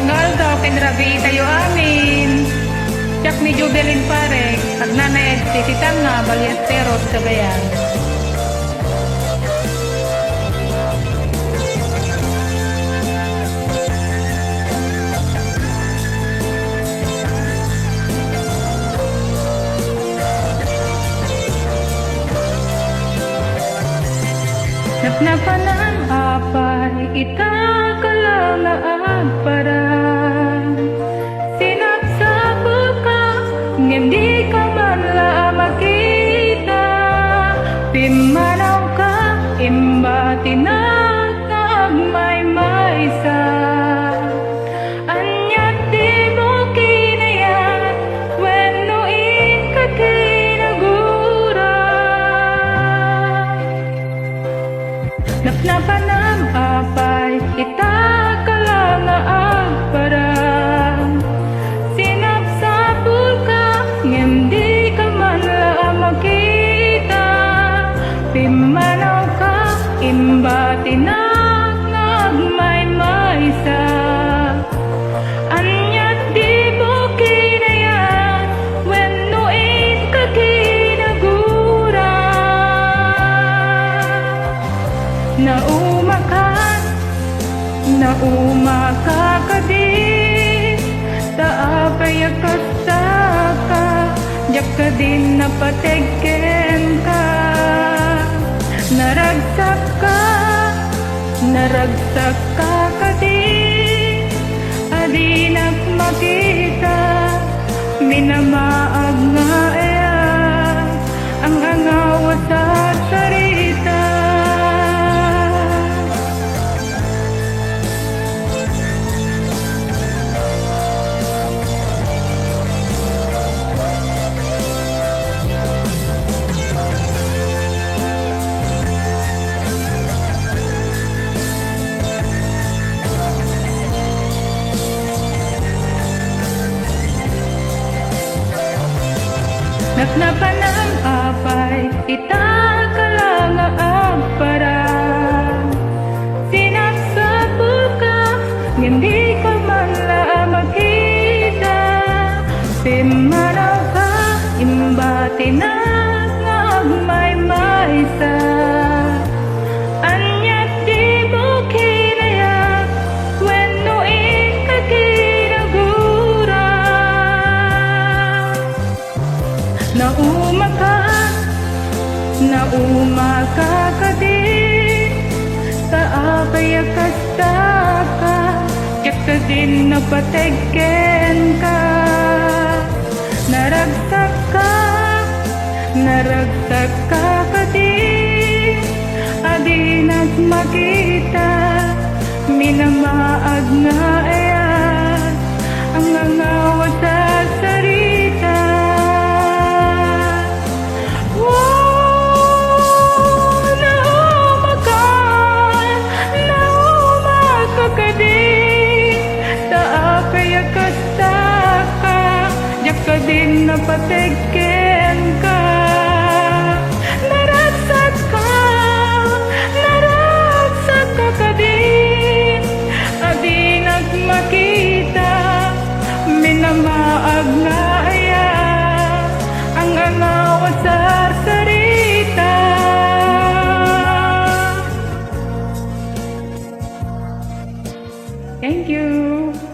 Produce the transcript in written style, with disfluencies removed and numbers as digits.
Tanggal daw ken rabi kayo amin. Tiyak ni Jubelin pare, at nanay tititang nga balyesterot kagayan. Napnapanan apay itakalang na agparang sinapsapul ka hindi ka man la makita pimanaw ka imbati na agmay maysa anyat di mo kinaya wenno ikakinagura napnapanam apay itakalang na agparang sinapsapul ka hindi ka man la makita pimanaw ka imbati na agmay maysa anyat di mo kinaya wenno ikakinagura nauma ka din taapay akastaka jak ka din napategken ka naragsak ka din adinak makita minamaag nga ang angawa sa sarita. Napnapanang apay itakalang agparang sinapsapul ka hindi ka man la makita pimanaw ka imbati na agmay maysa anyat di mo kinaya wenno ikakinagura nauma ka din taapay akastaka jak ka din napategken ka naragsak ka din adinak makita minamaag nga ang angawa sa sarita. Din napategken ka naragsak ka din adinak makita minamaag nga ang angawa sa sarita. Thank you.